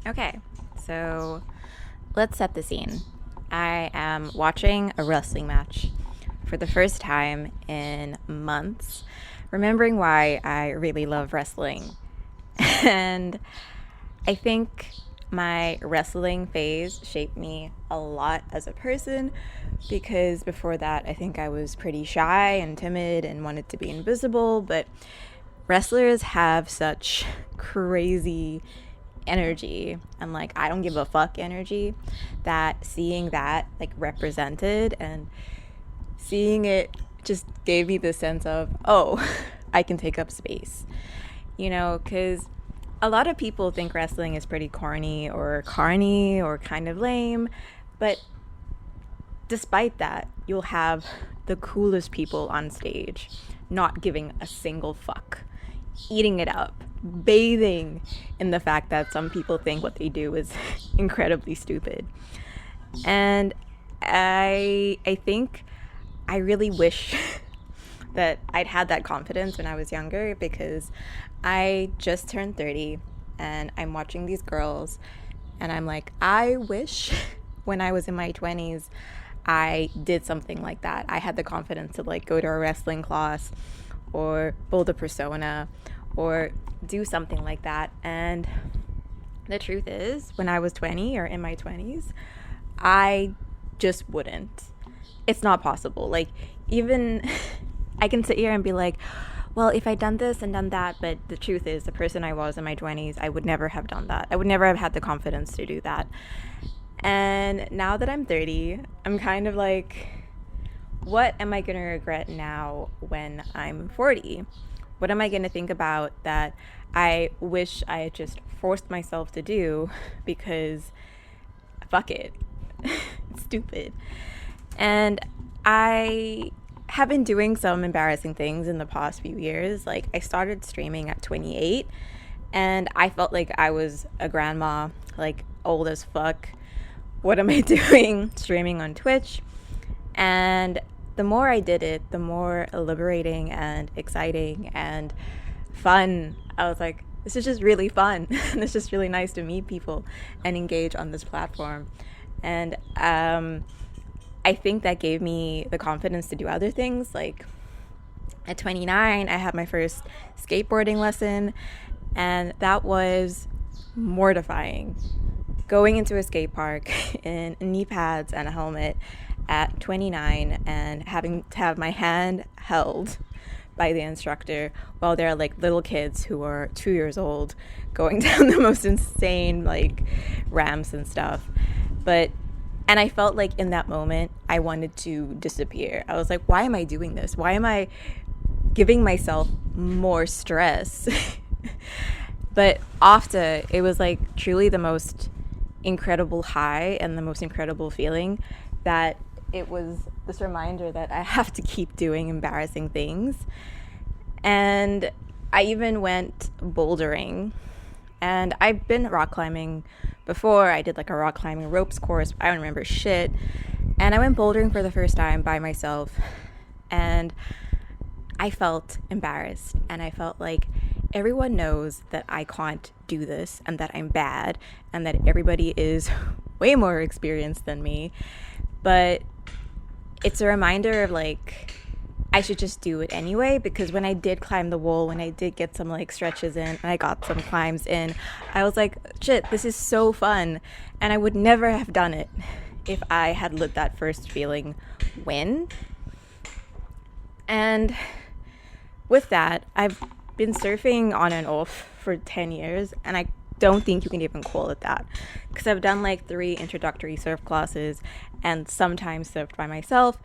Okay, so let's set the scene. I am watching a wrestling match for the first time in months, remembering why I really love wrestling. And I think my wrestling phase shaped me a lot as a person because before that, I think I was pretty shy and timid and wanted to be invisible. But wrestlers have such crazy energy and like I don't give a fuck energy that seeing that like represented and seeing it just gave me the sense of, oh, I can take up space. Because a lot of people think wrestling is pretty corny or carny or kind of lame, but despite that, you'll have the coolest people on stage not giving a single fuck, eating it up, bathing in the fact that some people think what they do is incredibly stupid. And I think I really wish that I'd had that confidence when I was younger because I just turned 30 and I'm watching these girls and I'm like, I wish when I was in my 20s I did something like that. I had the confidence to like go to a wrestling class or build a persona or do something like that. And the truth is, when I was 20 or in my 20s, I just wouldn't. It's not possible. Like, even I can sit here and be like, well, if I'd done this and done that, but the truth is, the person I was in my 20s, I would never have done that. I would never have had the confidence to do that. And now that I'm 30, I'm kind of like, what am I going to regret now when I'm 40? What am I going to think about that I wish I had just forced myself to do because fuck it. It's stupid. And I have been doing some embarrassing things in the past few years. Like, I started streaming at 28, and I felt like I was a grandma, like, old as fuck. What am I doing streaming on Twitch? And the more I did it, the more liberating and exciting and fun. I was like, this is just really fun. It's just really nice to meet people and engage on this platform. And I think that gave me the confidence to do other things. Like at 29, I had my first skateboarding lesson, and that was mortifying. Going into a skate park in knee pads and a helmet at 29 and having to have my hand held by the instructor while there are like little kids who are 2 years old going down the most insane like ramps and stuff. And I felt like in that moment I wanted to disappear. I was like, why am I doing this? Why am I giving myself more stress? But after, it was like truly the most incredible high and the most incredible feeling that it was this reminder that I have to keep doing embarrassing things. And I even went bouldering. And I've been rock climbing before. I did like a rock climbing ropes course. I don't remember shit. And I went bouldering for the first time by myself. And I felt embarrassed. And I felt like everyone knows that I can't do this and that I'm bad and that everybody is way more experienced than me. But it's a reminder of like, I should just do it anyway, because when I did climb the wall, when I did get some like stretches in and I got some climbs in, I was like, shit, this is so fun. And I would never have done it if I had let that first feeling win. And with that, I've been surfing on and off for 10 years, and I don't think you can even call it that, because I've done like 3 introductory surf classes and sometimes surfed by myself.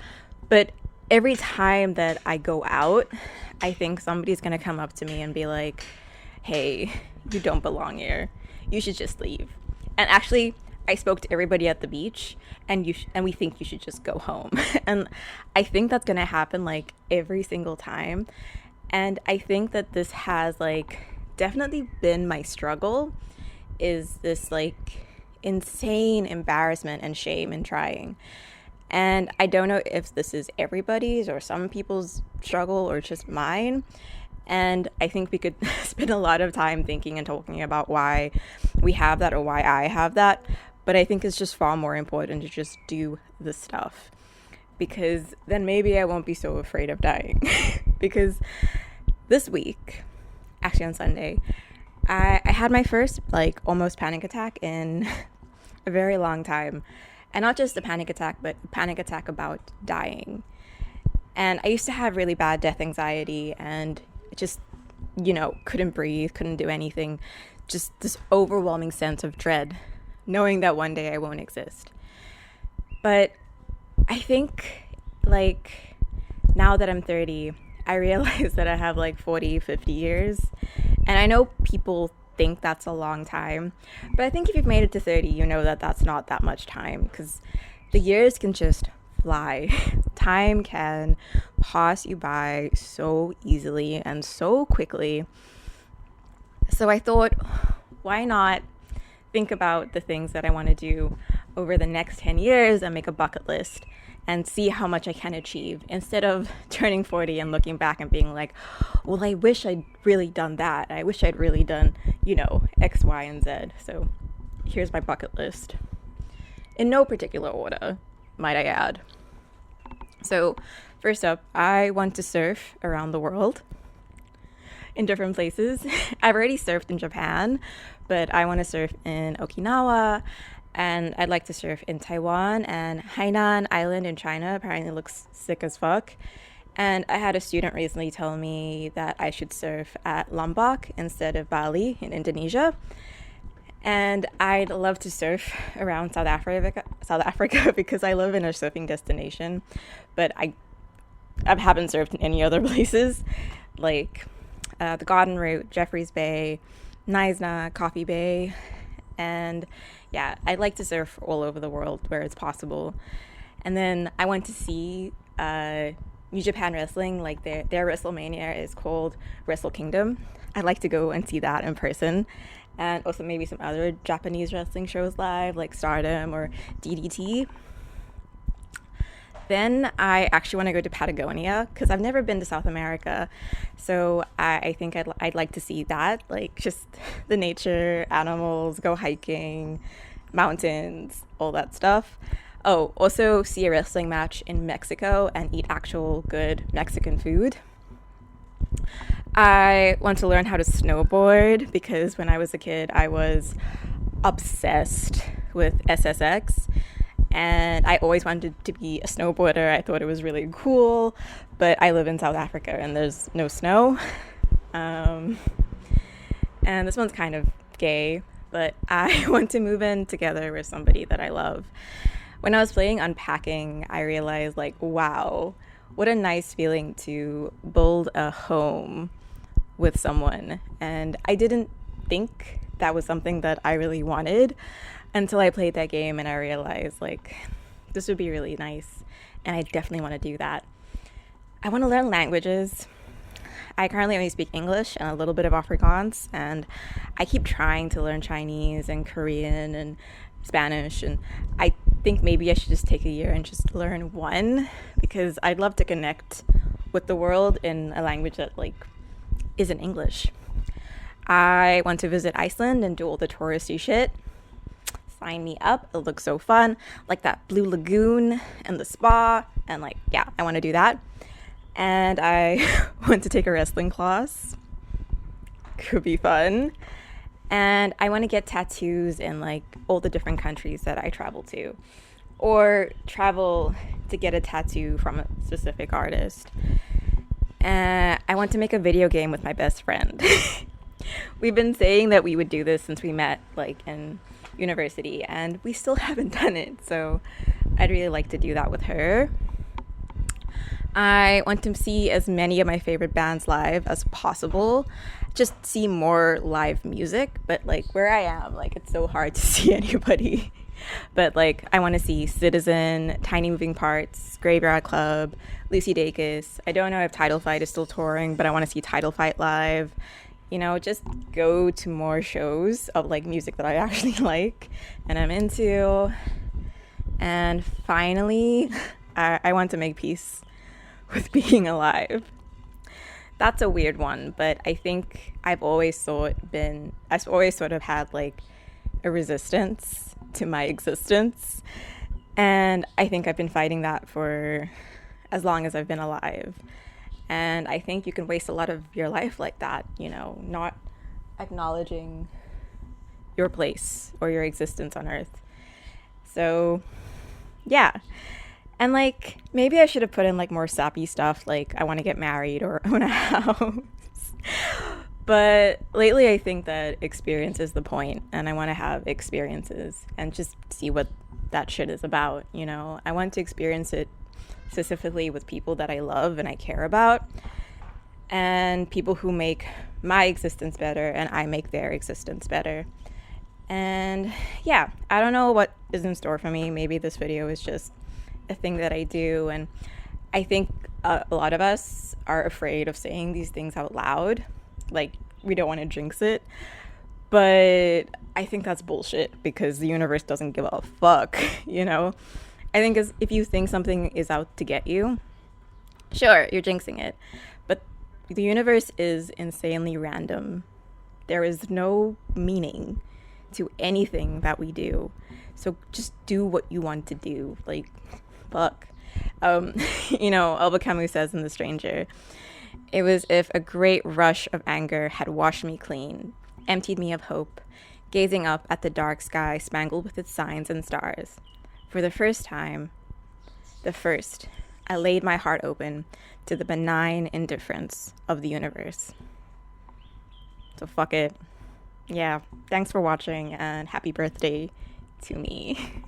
But every time that I go out, I think somebody's gonna come up to me and be like, hey, you don't belong here. You should just leave. And actually, I spoke to everybody at the beach, and and we think you should just go home. And I think that's gonna happen like every single time. And I think that this has like definitely been my struggle, is this like insane embarrassment and shame in trying. And I don't know if this is everybody's or some people's struggle or just mine. And I think we could spend a lot of time thinking and talking about why we have that or why I have that. But I think it's just far more important to just do the stuff. Because then maybe I won't be so afraid of dying. Because this week, actually on Sunday, I had my first like almost panic attack in a very long time. And not just a panic attack, but a panic attack about dying. And I used to have really bad death anxiety and just, couldn't breathe, couldn't do anything. Just this overwhelming sense of dread, knowing that one day I won't exist. But I think, like, now that I'm 30, I realize that I have like 40, 50 years. And I know people think that's a long time, but I think if you've made it to 30, you know that that's not that much time, because the years can just fly. Time can pass you by so easily and so quickly. So I thought, why not think about the things that I want to do over the next 10 years and make a bucket list and see how much I can achieve, instead of turning 40 and looking back and being like, well, I wish I'd really done that. I wish I'd really done, X, Y, and Z. So here's my bucket list. In no particular order, might I add. So first up, I want to surf around the world in different places. I've already surfed in Japan, but I want to surf in Okinawa, and I'd like to surf in Taiwan, and Hainan Island in China apparently looks sick as fuck. And I had a student recently tell me that I should surf at Lombok instead of Bali in Indonesia. And I'd love to surf around South Africa because I live in a surfing destination, but I haven't surfed in any other places, like the Garden Route, Jeffreys Bay, Knysna, Coffee Bay. And yeah, I'd like to surf all over the world where it's possible. And then I went to see New Japan Wrestling, like their WrestleMania is called Wrestle Kingdom. I'd like to go and see that in person. And also maybe some other Japanese wrestling shows live, like Stardom or DDT. Then I actually want to go to Patagonia, because I've never been to South America. So I think I'd like to see that, like just the nature, animals, go hiking, mountains, all that stuff. Oh, also see a wrestling match in Mexico and eat actual good Mexican food. I want to learn how to snowboard, because when I was a kid, I was obsessed with SSX. And I always wanted to be a snowboarder. I thought it was really cool, but I live in South Africa and there's no snow. And this one's kind of gay, but I want to move in together with somebody that I love. When I was playing Unpacking, I realized, like, wow, what a nice feeling to build a home with someone. And I didn't think that was something that I really wanted until I played that game, and I realized, like, this would be really nice, and I definitely want to do that. I want to learn languages. I currently only speak English and a little bit of Afrikaans, and I keep trying to learn Chinese and Korean and Spanish, and I think maybe I should just take a year and just learn one, because I'd love to connect with the world in a language that, like, isn't English. I want to visit Iceland and do all the touristy shit. Sign me up. It looks so fun. Like that Blue Lagoon and the spa. And like, yeah, I want to do that. And I want to take a wrestling class. Could be fun. And I want to get tattoos in like all the different countries that I travel to. Or travel to get a tattoo from a specific artist. And I want to make a video game with my best friend. We've been saying that we would do this since we met like in university, and we still haven't done it, so I'd really like to do that with her. I want to see as many of my favorite bands live as possible, just see more live music, but like where I am, like it's so hard to see anybody. But like I want to see Citizen, Tiny Moving Parts, Graveyard Club, Lucy Dacus. I don't know if Title Fight is still touring, but I want to see Title Fight live. You know, just go to more shows of like music that I actually like and I'm into. And finally, I want to make peace with being alive. That's a weird one, but I think I've always sort of had like a resistance to my existence. And I think I've been fighting that for as long as I've been alive. And I think you can waste a lot of your life like that, not acknowledging your place or your existence on earth. So, yeah. And like maybe I should have put in like more sappy stuff like I want to get married or own a house. But lately I think that experience is the point and I want to have experiences and just see what that shit is about. I want to experience it specifically with people that I love and I care about and people who make my existence better and I make their existence better. And yeah, I don't know what is in store for me. Maybe this video is just a thing that I do. And I think a lot of us are afraid of saying these things out loud. Like, we don't want to jinx it. But I think that's bullshit because the universe doesn't give a fuck, I think if you think something is out to get you, sure, you're jinxing it. But the universe is insanely random. There is no meaning to anything that we do. So just do what you want to do. Like, fuck. Albert Camus says in The Stranger, it was if a great rush of anger had washed me clean, emptied me of hope, gazing up at the dark sky spangled with its signs and stars. For the first, I laid my heart open to the benign indifference of the universe. So fuck it. Yeah, thanks for watching and happy birthday to me.